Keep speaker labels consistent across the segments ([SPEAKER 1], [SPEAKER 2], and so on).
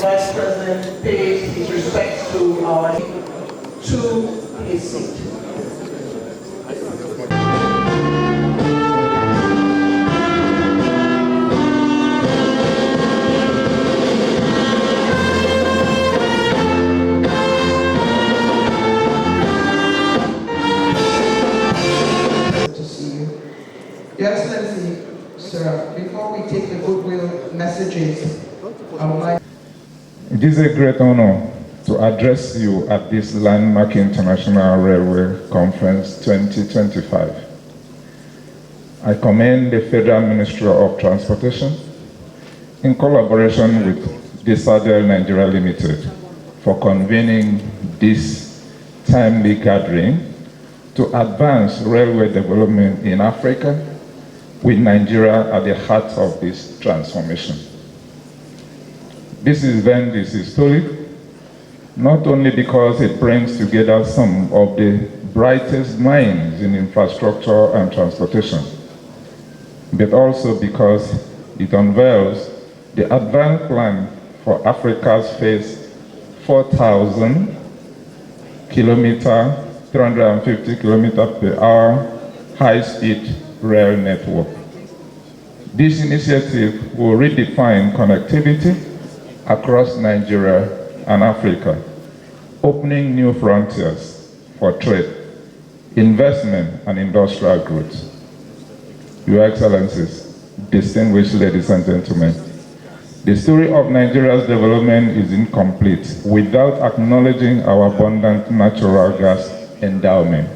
[SPEAKER 1] Vice President pays his respects to our to his seat.
[SPEAKER 2] Your Excellency, sir, before we take the goodwill messages, I would like...
[SPEAKER 3] It is a great honor to address you at this landmark International Railway Conference 2025. I commend the Federal Ministry of Transportation in collaboration with Desadel Nigeria Limited for convening this timely gathering to advance railway development in Africa, with Nigeria at the heart of this transformation. This event is historic, not only because it brings together some of the brightest minds in infrastructure and transportation, but also because it unveils the advanced plan for Africa's first 4,000 kilometer, 350 kilometer per hour high-speed rail network. This initiative will redefine connectivity across Nigeria and Africa, opening new frontiers for trade, investment, and industrial growth. Your Excellencies, distinguished ladies and gentlemen, the story of Nigeria's development is incomplete without acknowledging our abundant natural gas endowment.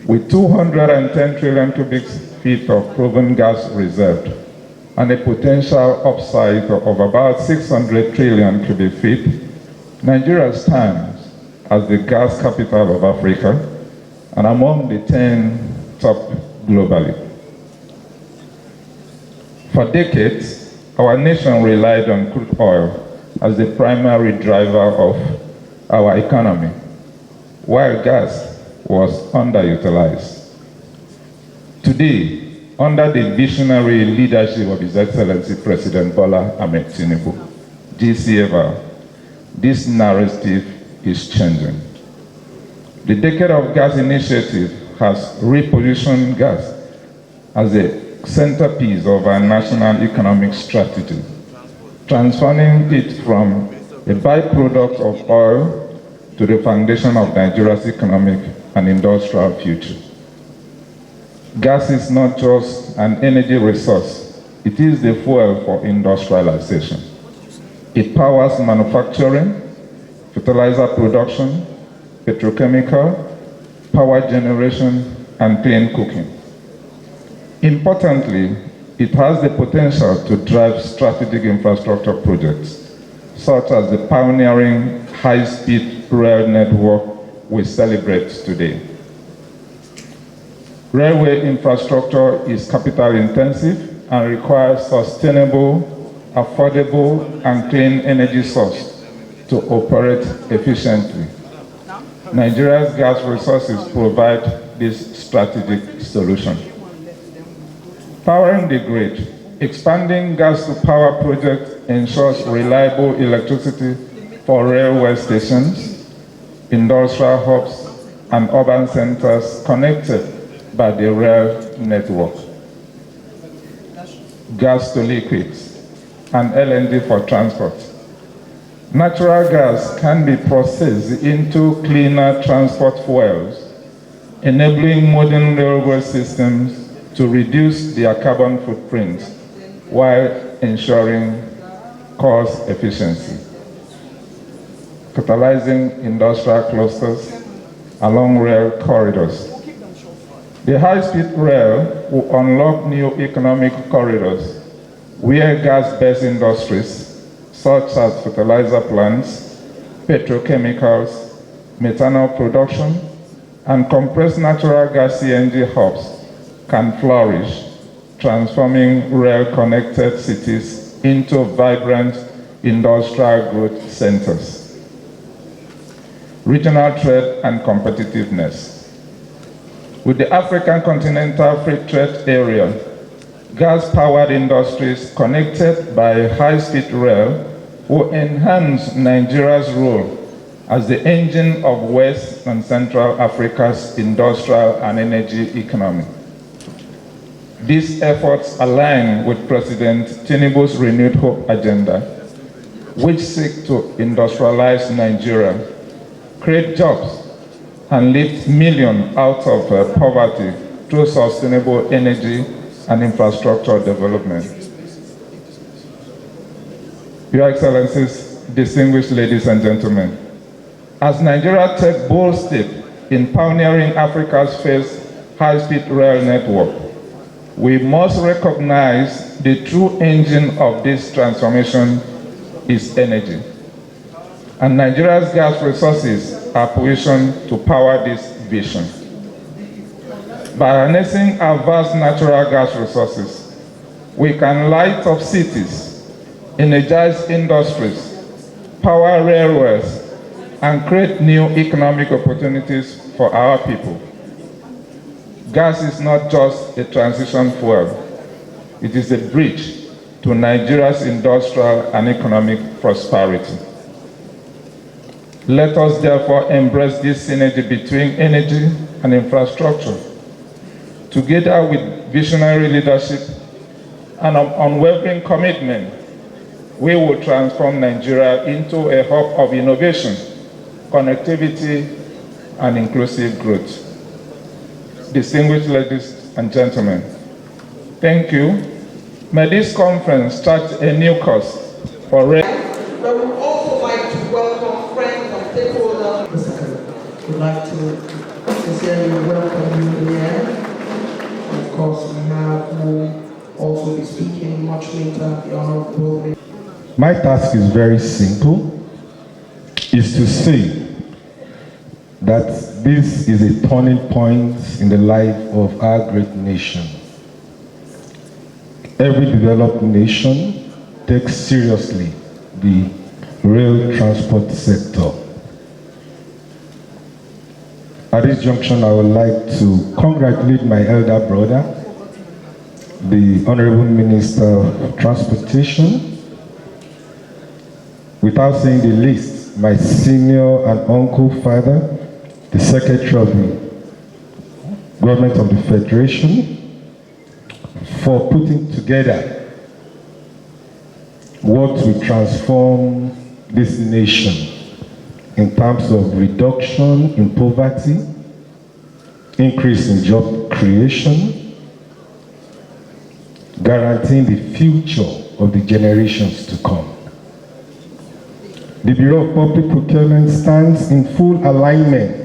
[SPEAKER 3] With 210 trillion cubic feet of proven gas reserved and a potential upside of about 600 trillion cubic feet, Nigeria stands as the gas capital of Africa and among the 10 top globally. For decades, our nation relied on crude oil as the primary driver of our economy, while gas was underutilized. Today, under the visionary leadership of His Excellency President Bola Ahmed Tinubu, GCFR, this narrative is changing. The Decade of Gas initiative has repositioned gas as a centerpiece of our national economic strategy, transforming it from a byproduct of oil to the foundation of Nigeria's economic and industrial future. Gas is not just an energy resource, it is the fuel for industrialization. It powers manufacturing, fertilizer production, petrochemical, power generation, and clean cooking. Importantly, it has the potential to drive strategic infrastructure projects, such as the pioneering high-speed rail network we celebrate today. Railway infrastructure is capital intensive and requires sustainable, affordable, and clean energy source to operate efficiently. Nigeria's gas resources provide this strategic solution. Powering the grid, expanding gas to power projects ensures reliable electricity for railway stations, industrial hubs, and urban centers connected by the rail network. Gas to liquids. and LNG for transport. Natural gas can be processed into cleaner transport fuels, enabling modern railway systems to reduce their carbon footprint while ensuring cost efficiency. Catalyzing industrial clusters along rail corridors. The high-speed rail will unlock new economic corridors where gas-based industries such as fertilizer plants, petrochemicals, methanol production, and compressed natural gas CNG hubs can flourish, transforming rail-connected cities into vibrant industrial growth centers. Regional trade and competitiveness. With the African Continental Free Trade Area, gas-powered industries connected by high-speed rail will enhance Nigeria's role as the engine of West and Central Africa's industrial and energy economy. These efforts align with President Tinubu's Renewed Hope agenda, which seeks to industrialize Nigeria, create jobs, and lift millions out of poverty through sustainable energy and infrastructure development. Your Excellencies, distinguished ladies and gentlemen, as Nigeria takes bold steps in pioneering Africa's first high-speed rail network, we must recognize the true engine of this transformation is energy. And Nigeria's gas resources are positioned to power this vision. By harnessing our vast natural gas resources, we can light up cities, energize industries, power railways, and create new economic opportunities for our people. Gas is not just a transition fuel, it is a bridge to Nigeria's industrial and economic prosperity. Let us therefore embrace this synergy between energy and infrastructure. Together with visionary leadership and an unwavering commitment, we will transform Nigeria into a hub of innovation, connectivity, and inclusive growth. Distinguished ladies and gentlemen, thank you. May this conference start a new course for
[SPEAKER 2] But we would also like to welcome friends and stakeholders. We'd like to sincerely welcome you here. Of course, we have who also be speaking much later, the Honorable.
[SPEAKER 4] My task is very simple, is to say that this is a turning point in the life of our great nation. Every developed nation takes seriously the rail transport sector. At this junction, I would like to congratulate my elder brother, the Honorable Minister of Transportation, without saying the least, my senior and uncle father, the Secretary of the Government of the Federation, for putting together what will transform this nation in terms of reduction in poverty, increase in job creation, guaranteeing the future of the generations to come. The Bureau of Public Procurement stands in full alignment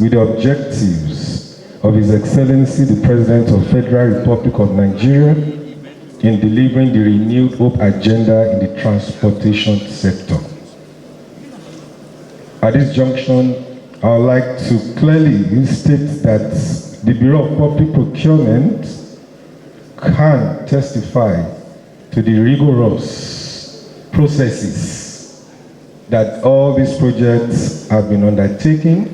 [SPEAKER 4] with the objectives of His Excellency, the President of the Federal Republic of Nigeria, in delivering the renewed hope agenda in the transportation sector. At this junction, I would like to clearly state that the Bureau of Public Procurement can testify to the rigorous processes that all these projects have been undertaking,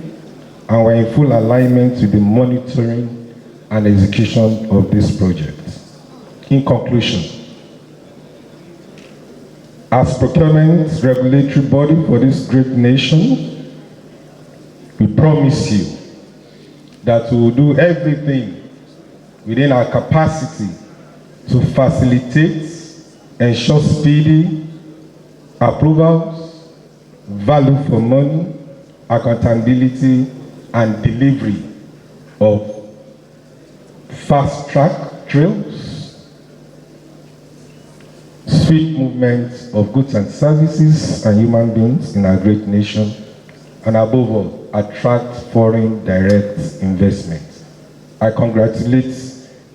[SPEAKER 4] and we're in full alignment with the monitoring and execution of this project. In conclusion, as procurement regulatory body for this great nation, we promise you that we will do everything within our capacity to facilitate ensure speedy approvals, value for money, accountability, and delivery of fast-track trails, swift movement of goods and services and human beings in our great nation, and above all, attract foreign direct investment. I congratulate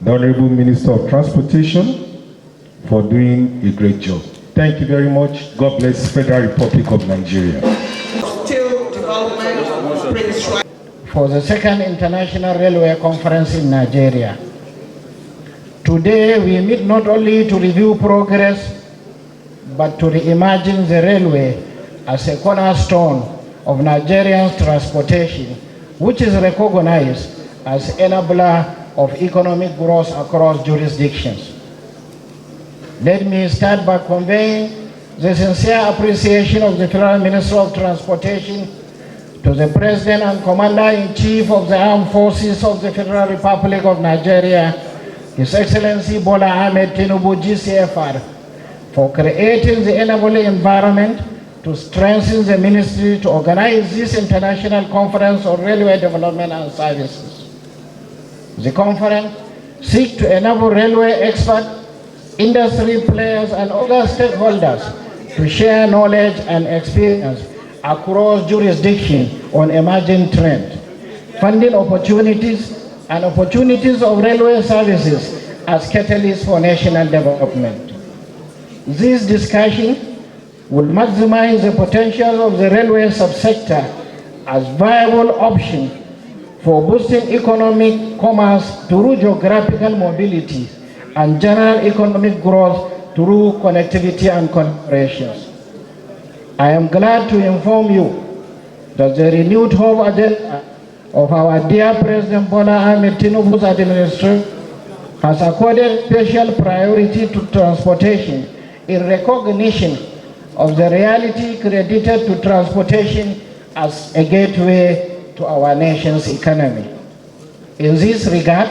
[SPEAKER 4] the Honorable Minister of Transportation for doing a great job. Thank you very much. God bless Federal Republic of Nigeria.
[SPEAKER 2] Still development brings right.
[SPEAKER 5] For the second International Railway Conference in Nigeria. Today we meet not only to review progress, but to reimagine the railway as a cornerstone of Nigerian transportation, which is recognized as enabler of economic growth across jurisdictions. Let me start by conveying the sincere appreciation of the Federal Minister of Transportation to the President and Commander-in-Chief of the Armed Forces of the Federal Republic of Nigeria, His Excellency Bola Ahmed Tinubu, GCFR, for creating the enabling environment to strengthen the ministry to organize this international conference on railway development and services. The conference seeks to enable railway experts, industry players, and other stakeholders to share knowledge and experience across jurisdictions on emerging trends, funding opportunities, and opportunities of railway services as catalysts for national development. This discussion will maximize the potential of the railway subsector as viable option for boosting economic commerce through geographical mobility and general economic growth through connectivity and collaborations. I am glad to inform you that the renewed hope agenda of our dear President Bola Ahmed Tinubu's administration has accorded special priority to transportation in recognition of the reality credited to transportation as a gateway to our nation's economy. In this regard,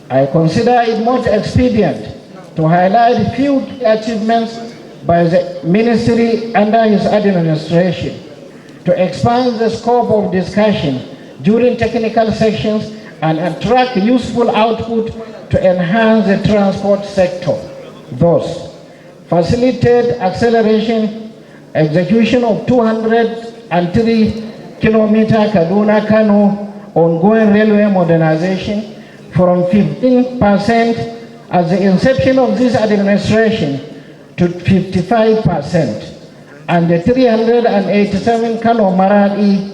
[SPEAKER 5] I consider it most expedient to highlight a few achievements by the ministry under his administration to expand the scope of discussion during technical sections and attract useful output to enhance the transport sector. Thus, facilitate execution of 203-kilometer Kaduna-Kano ongoing railway modernization from 15% at the inception of this administration to 55%, and the 387 Kano-Maradi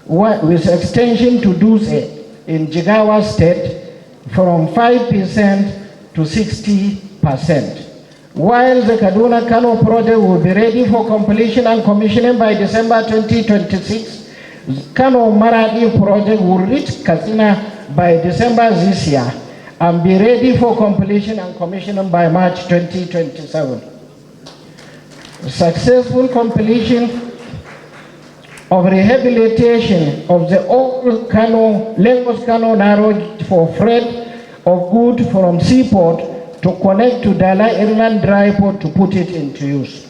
[SPEAKER 5] with extension to Dutse in Jigawa State from 5% to 60%. While the Kaduna-Kano project will be ready for completion and commissioning by December 2026, Kano-Maradi project will reach Katsina by December this year and be ready for completion and commissioning by March 2027. Successful completion of rehabilitation of the old Lagos-Kano narrow gauge for freight of goods from seaport to connect to Dala Inland Dry Port to put it into use.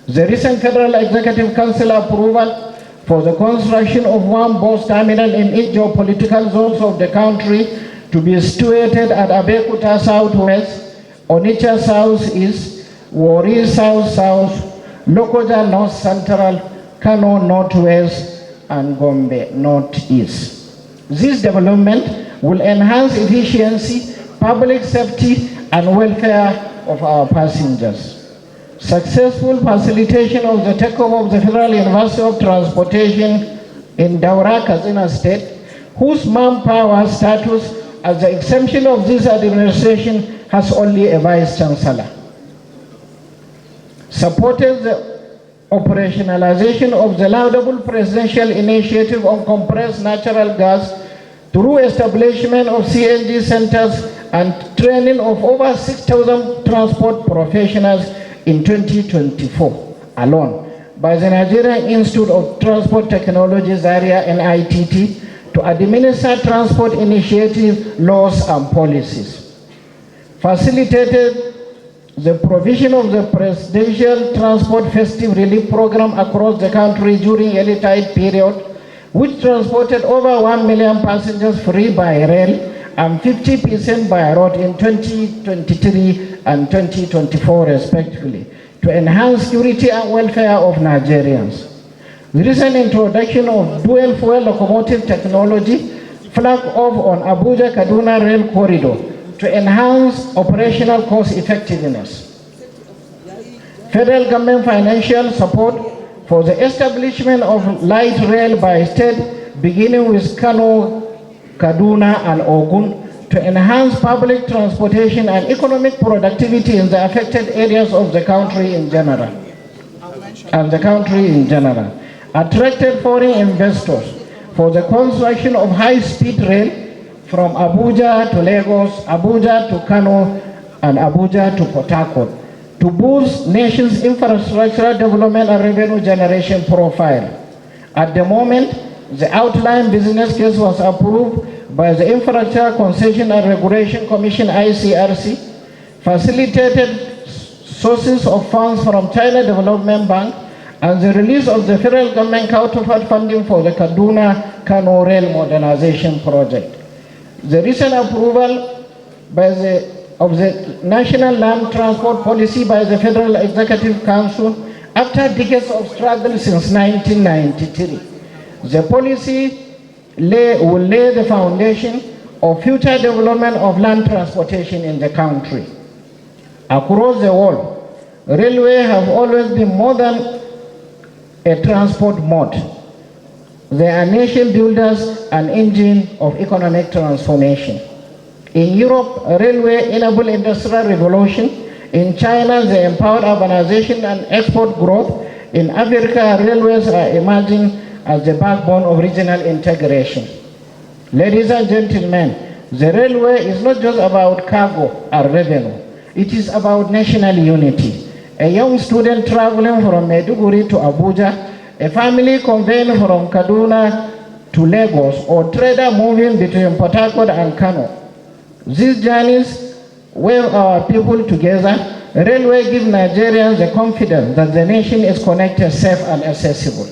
[SPEAKER 5] The recent Federal Executive Council approval for the construction of one bus terminal in each geopolitical zones of the country to be situated at Abeokuta Southwest, Onitsha Southeast, Warri South-South, Lokoja North Central, Kano Northwest, and Gombe Northeast. This development will enhance efficiency, public safety, and welfare of our passengers. Successful facilitation of the takeover of the Federal University of Transportation in Daura, Katsina State, whose manpower status as the exemption of this administration has only a vice chancellor. Supported the operationalization of the laudable presidential initiative on compressed natural gas through establishment of CNG centers and training of over 6,000 transport professionals in 2024 alone by the Nigerian Institute of Transport Technology, Zaria NITT, to administer transport initiative laws and policies. Facilitated the provision of the Presidential Transport Festive Relief Program across the country during early tide period, which transported over 1 million passengers free by rail and 50% by road in 2023 and 2024 respectively, to enhance security and welfare of Nigerians. The recent introduction of dual fuel locomotive technology flagged off on Abuja-Kaduna rail corridor to enhance operational cost effectiveness. Federal government financial support for the establishment of light rail by state, beginning with Kano, Kaduna, and Ogun, to enhance public transportation and economic productivity in the affected areas of the country in general. Attracted foreign investors for the construction of high-speed rail from Abuja to Lagos, Abuja to Kano, and Abuja to Port Harcourt, to boost nation's infrastructural development and revenue generation profile. At the moment, the outline business case was approved by the Infrastructure Concession and Regulation Commission, ICRC, facilitated sources of funds from China Development Bank, and the release of the federal government counterpart funding for the Kaduna-Kano Rail Modernization Project. The recent approval of the National Land Transport Policy by the Federal Executive Council after decades of struggle since 1993. The policy will lay the foundation of future development of land transportation in the country. Across the world, railway have always been more than a transport mode. They are nation builders and engine of economic transformation. In Europe, railway enabled industrial revolution. In China, they empowered urbanization and export growth. In Africa, railways are emerging as the backbone of regional integration. Ladies and gentlemen, the railway is not just about cargo or revenue. It is about national unity. A young student traveling from Maiduguri to Abuja, a family conveying from Kaduna to Lagos, or trader moving between Port Harcourt and Kano. These journeys weave our people together. Railway give Nigerians the confidence that the nation is connected, safe, and accessible.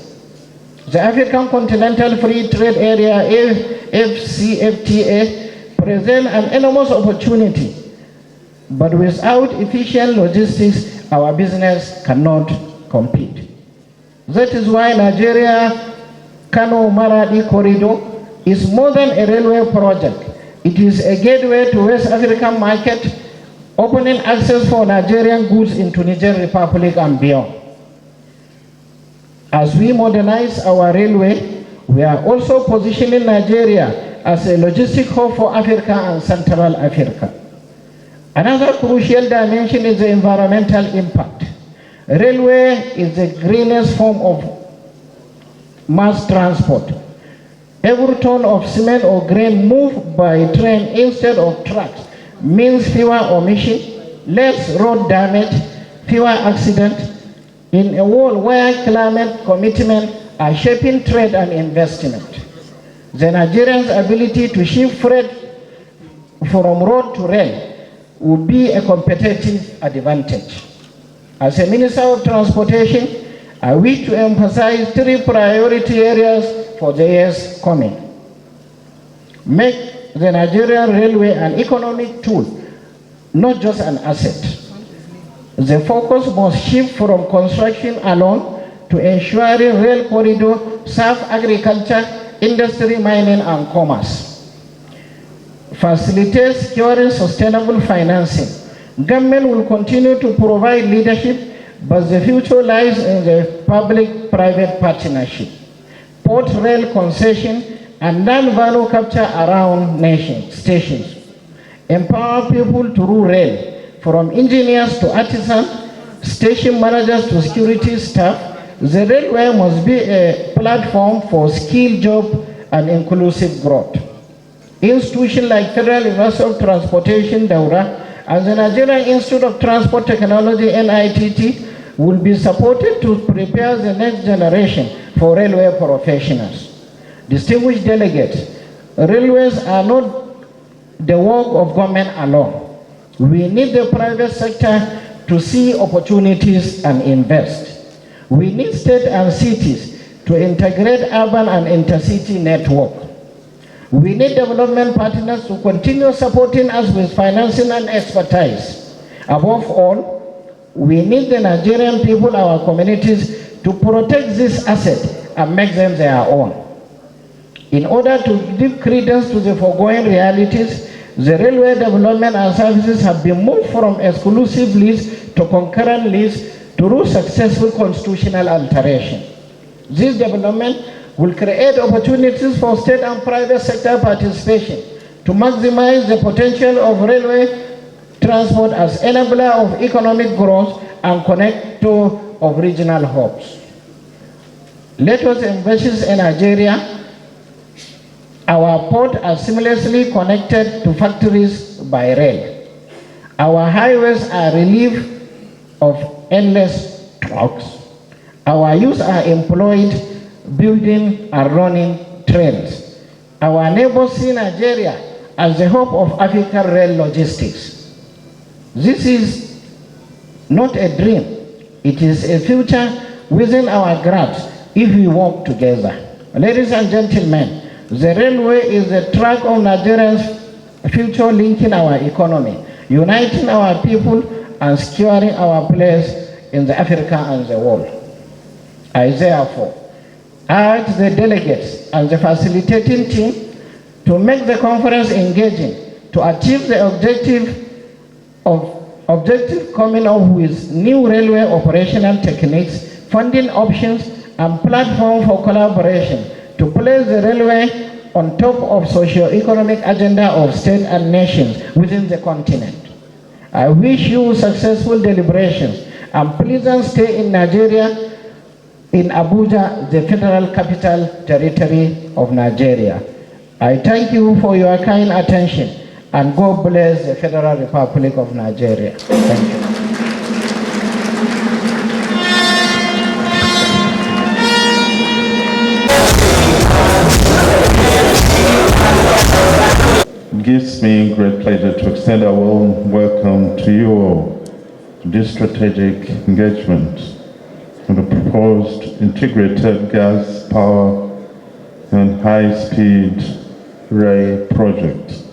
[SPEAKER 5] The African Continental Free Trade Area, AfCFTA, presents an enormous opportunity, but without efficient logistics, our business cannot compete. That is why Nigeria Kano-Maradi corridor is more than a railway project. It is a gateway to West African market, opening access for Nigerian goods into Niger Republic and beyond. As we modernize our railway, we are also positioning Nigeria as a logistic hub for Africa and Central Africa. Another crucial dimension is the environmental impact. Railway is the greenest form of mass transport. Every ton of cement or grain moved by train instead of trucks means fewer emissions, less road damage, fewer accidents, in a world where climate commitments are shaping trade and investment. The Nigerians' ability to shift freight from road to rail would be a competitive advantage. As a Minister of Transportation, I wish to emphasize 3 priority areas for the years coming. Make the Nigerian railway an economic tool, not just an asset. The focus must shift from construction alone to ensuring rail corridor serve agriculture, industry, mining, and commerce. Facilitate securing sustainable financing. Government will continue to provide leadership, but the future lies in the public-private partnership. Port rail concession and land value capture around stations. Empower people to rule rail, from engineers to artisans, station managers to security staff. The railway must be a platform for skilled job and inclusive growth. Institutions like Federal University of Transportation, Daura, and the Nigerian Institute of Transport Technology, NITT, will be supported to prepare the next generation for railway professionals. Distinguished delegates, railways are not the work of government alone. We need the private sector to see opportunities and invest. We need states and cities to integrate urban and intercity network. We need development partners to continue supporting us with financing and expertise. Above all, we need the Nigerian people, our communities, to protect this asset and make them their own. In order to give credence to the foregoing realities, the railway development and services have been moved from exclusive lease to concurrent lease through successful constitutional alteration. This development will create opportunities for state and private sector participation to maximize the potential of railway transport as enabler of economic growth and connector of regional hubs. Let us invest in Nigeria. Our ports are seamlessly connected to factories by rail. Our highways are relieved of endless trucks. Our youth are employed building and running trains. Our neighbors see Nigeria as the hub of African rail logistics. This is not a dream. It is a future within our grasp if we work together. Ladies and gentlemen, the railway is the track of Nigeria's future, linking our economy, uniting our people, and securing our place in the Africa and the world. I therefore urge the delegates and the facilitating team to make the conference engaging, to achieve the objective coming up with new railway operational techniques, funding options, and platform for collaboration, to place the railway on top of socio-economic agenda of states and nations within the continent. I wish you successful deliberations and pleasant stay in Nigeria, in Abuja, the federal capital territory of Nigeria. I thank you for your kind attention, and God bless the Federal Republic of Nigeria. Thank you.
[SPEAKER 6] It gives me great pleasure to extend a warm welcome to you all to this strategic engagement on the proposed integrated gas, power, and high-speed rail project.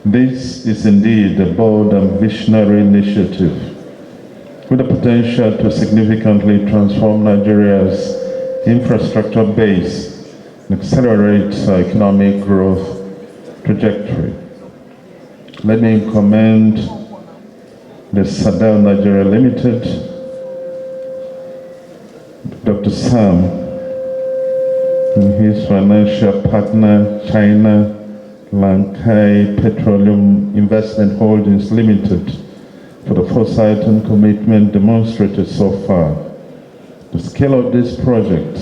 [SPEAKER 6] This is indeed a bold and visionary initiative with the potential to significantly transform Nigeria's infrastructure base and accelerate our economic growth trajectory. Let me commend the Sadel Nigeria Limited, Dr. Sam, and his financial partner, China Lankai Petroleum Investment Holdings Limited, for the foresight and commitment demonstrated so far. The scale of this project,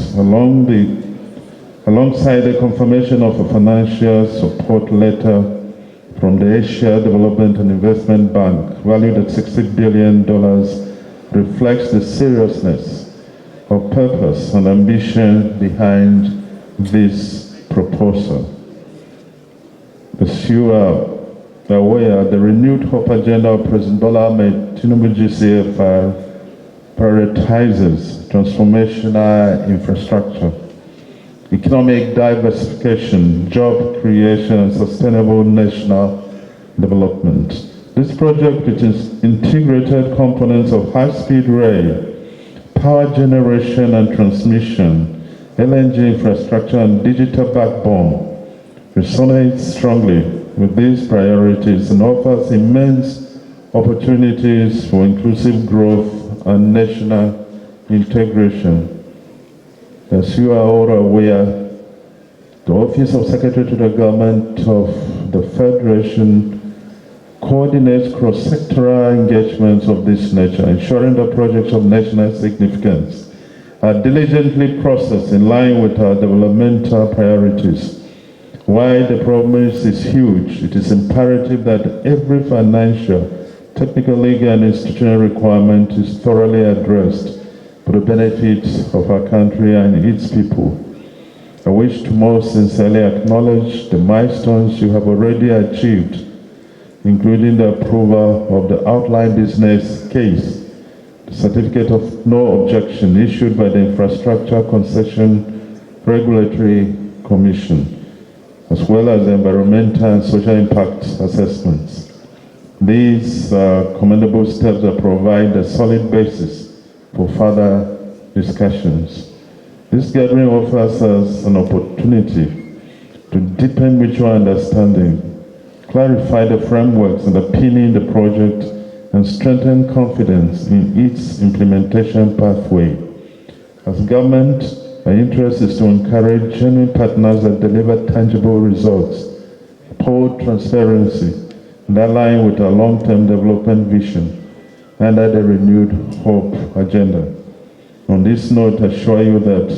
[SPEAKER 6] alongside the confirmation of a financial support letter from the Asia Development and Investment Bank, valued at $60 billion, reflects the seriousness of purpose and ambition behind this proposal. As you are aware, the renewed hope agenda of President Bola Ahmed Tinubu GCFR prioritizes transformational infrastructure, economic diversification, job creation, and sustainable national development. This project, which is integrated components of high-speed rail, power generation and transmission, LNG infrastructure, and digital backbone, resonates strongly with these priorities and offers immense opportunities for inclusive growth and national integration. As you are all aware, the Office of Secretary to the Government of the Federation coordinates cross-sectoral engagements of this nature, ensuring that projects of national significance are diligently processed in line with our developmental priorities. While the promise is huge, it is imperative that every financial, technical, legal, and institutional requirement is thoroughly addressed for the benefit of our country and its people. I wish to most sincerely acknowledge the milestones you have already achieved including the approval of the outline business case, the certificate of no objection issued by the Infrastructure Concession Regulatory Commission, as well as the environmental and social impact assessments. These commendable steps that provide a solid basis for further discussions. This gathering offers us an opportunity to deepen mutual understanding, clarify the frameworks underpinning the project, and strengthen confidence in its implementation pathway. As government, our interest is to encourage genuine partners that deliver tangible results, uphold transparency, and align with our long-term development vision under the renewed hope agenda. On this note, I assure you that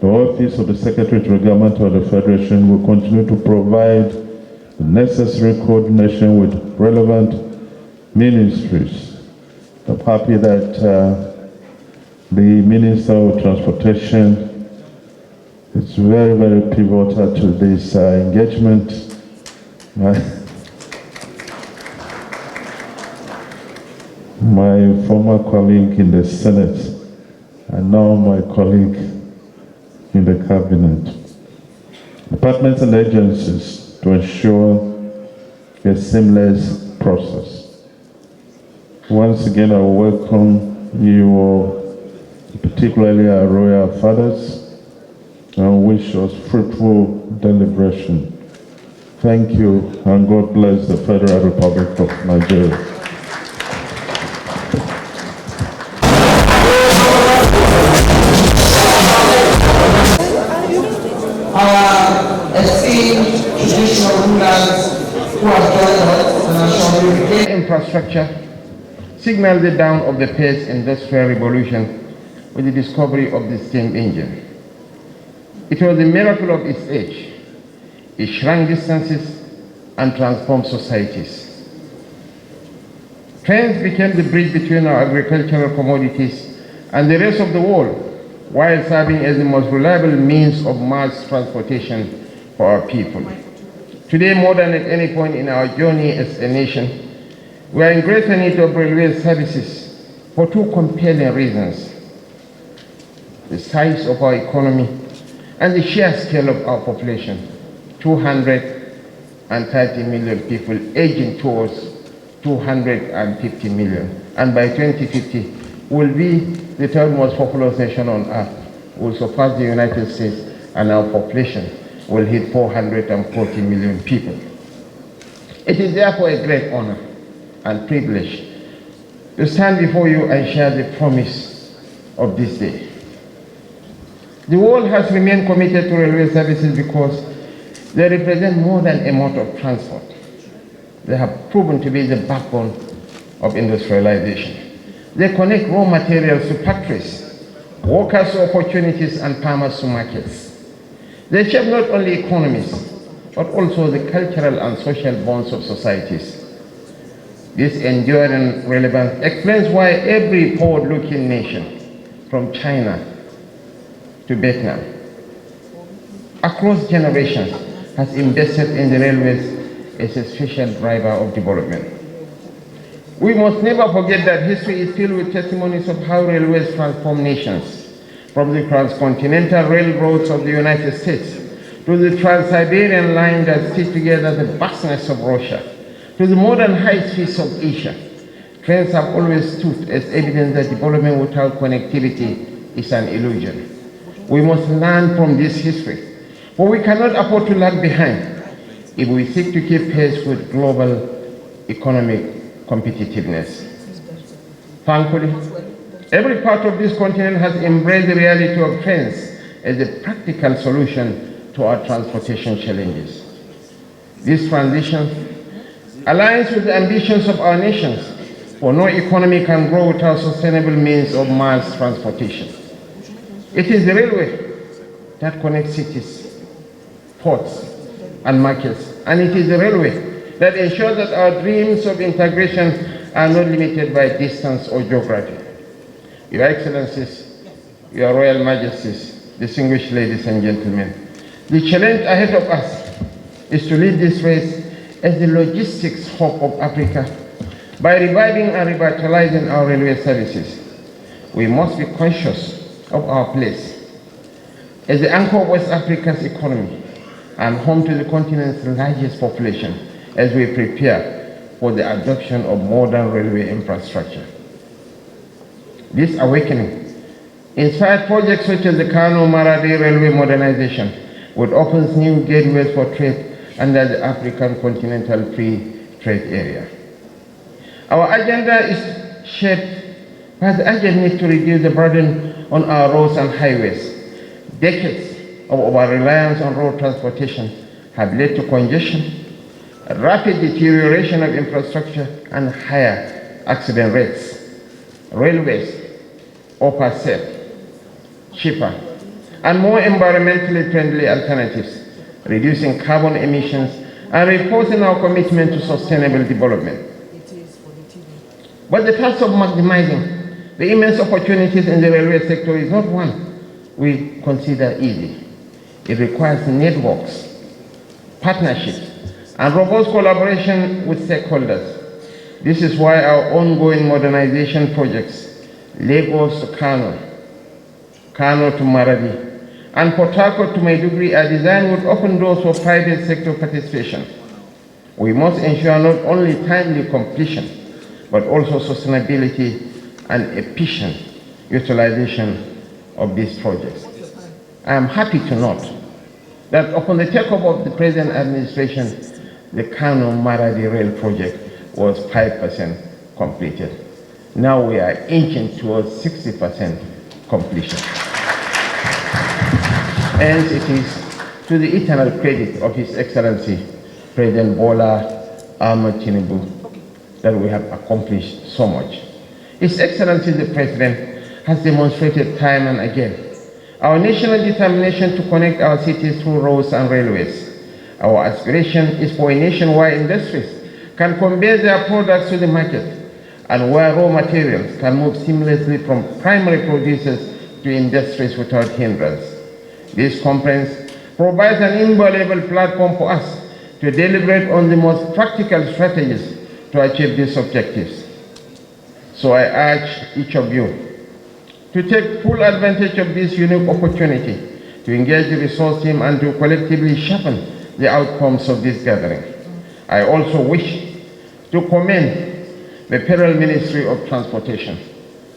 [SPEAKER 6] the Office of the Secretary to the Government of the Federation will continue to provide the necessary coordination with relevant ministries. I'm happy that the Minister of Transportation is very, very pivotal to this engagement. My former colleague in the Senate and now my colleague in the Cabinet. Departments and agencies to ensure a seamless process. Once again, I welcome you, particularly our royal fathers, and wish us fruitful deliberation. Thank you, and God bless the Federal Republic of Nigeria.
[SPEAKER 2] Our esteemed traditional rulers who have joined us, and I shall be
[SPEAKER 7] infrastructure signaled the dawn of the first industrial revolution with the discovery of the steam engine. It was the miracle of its age. It shrank distances and transformed societies. Trains became the bridge between our agricultural commodities and the rest of the world, while serving as the most reliable means of mass transportation for our people. Today, more than at any point in our journey as a nation, we are in greater need of railway services for two compelling reasons: the size of our economy and the sheer scale of our population, 230 million people aging towards 250 million. And by 2050, will be the third most populous nation on earth. Will surpass the United States, and our population will hit 440 million people. It is therefore a great honor and privilege to stand before you and share the promise of this day. The world has remained committed to railway services because they represent more than a mode of transport. They have proven to be the backbone of industrialization. They connect raw materials to factories, workers to opportunities, and farmers to markets. They shape not only economies, but also the cultural and social bonds of societies. This enduring relevance explains why every forward-looking nation, from China to Vietnam, across generations, has invested in the railways as a special driver of development. We must never forget that history is filled with testimonies of how railways transform nations, from the transcontinental railroads of the United States to the Trans-Siberian line that stitched together the vastness of Russia, to the modern high-speeds of Asia. Trains have always stood as evidence that development without connectivity is an illusion. We must learn from this history, for we cannot afford to lag behind if we seek to keep pace with global economic competitiveness. Thankfully, every part of this continent has embraced the reality of trains as a practical solution to our transportation challenges. This transition aligns with the ambitions of our nations, for no economy can grow without sustainable means of mass transportation. It is the railway that connects cities, ports, and markets, and it is the railway that ensures that our dreams of integration are not limited by distance or geography. Your Excellencies, Your Royal Majesties, distinguished ladies and gentlemen, the challenge ahead of us is to lead this race as the logistics hub of Africa by reviving and revitalizing our railway services. We must be conscious of our place as the anchor of West Africa's economy and home to the continent's largest population as we prepare for the adoption of modern railway infrastructure. This awakening inspired projects such as the Kano-Maradi Railway Modernization, which opens new gateways for trade under the African Continental Free Trade Area. Our agenda is shaped by the urgent need to reduce the burden on our roads and highways. Decades of over-reliance on road transportation have led to congestion, rapid deterioration of infrastructure, and higher accident rates. Railways offer safe, cheaper, and more environmentally friendly alternatives, reducing carbon emissions and reinforcing our commitment to sustainable development. But the task of maximizing the immense opportunities in the railway sector is not one we consider easy. It requires networks, partnerships, and robust collaboration with stakeholders. This is why our ongoing modernization projects, Lagos to Kano, Kano to Maradi, and Port Harcourt to Maiduguri are designed with open doors for private sector participation. We must ensure not only timely completion, but also sustainability and efficient utilization of these projects. I am happy to note that upon the takeover of the present administration, the Kano-Maradi rail project was 5% completed. Now we are inching towards 60% completion. Hence, it is to the eternal credit of His Excellency, President Bola Ahmed Tinubu, that we have accomplished so much. His Excellency the President has demonstrated time and again our national determination to connect our cities through roads and railways. Our aspiration is for a nationwide industries can convey their products to the market, and where raw materials can move seamlessly from primary producers to industries without hindrance. This conference provides an invaluable platform for us to deliberate on the most practical strategies to achieve these objectives. So I urge each of you to take full advantage of this unique opportunity to engage the resource team and to collectively sharpen the outcomes of this gathering. I also wish to commend the Federal Ministry of Transportation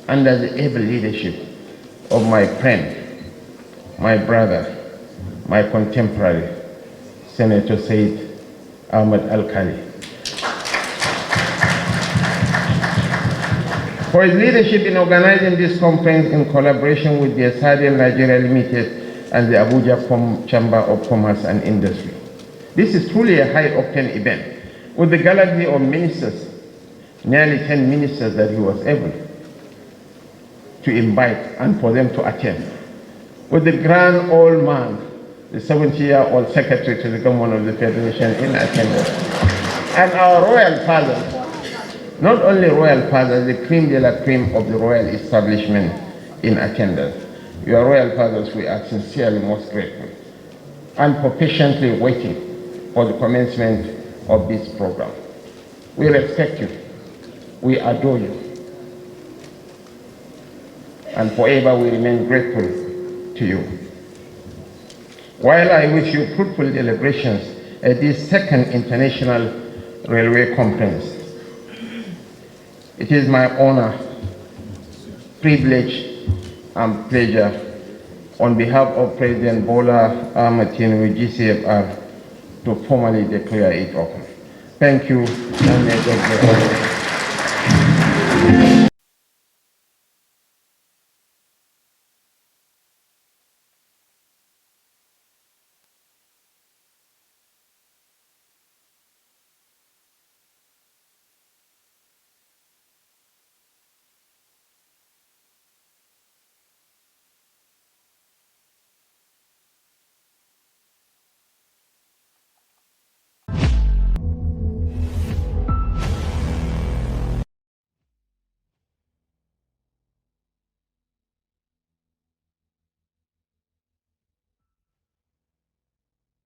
[SPEAKER 7] under the able leadership of my friend, my brother, my contemporary, Senator Said Ahmed Al-Khali, for his leadership in organizing this conference in collaboration with the Asadian Nigeria Limited and the Abuja Chamber of Commerce and Industry. This is truly a high-octane event with the galaxy of ministers, nearly 10 ministers that he was able to invite and for them to attend. With the grand old man, the 70-year-old secretary to the government of the Federation in attendance. And our royal fathers, not only royal fathers, the creme de la creme of the royal establishment in attendance. Your royal fathers, we are sincerely most grateful and for patiently waiting for the commencement of this program. We respect you, we adore you, and forever we remain grateful to you. While I wish you fruitful deliberations at this second International Railway Conference, it is my honor, privilege, and pleasure on behalf of President Bola Ahmed Tinubu, GCFR, to formally declare it open. Thank you, and may God bless you.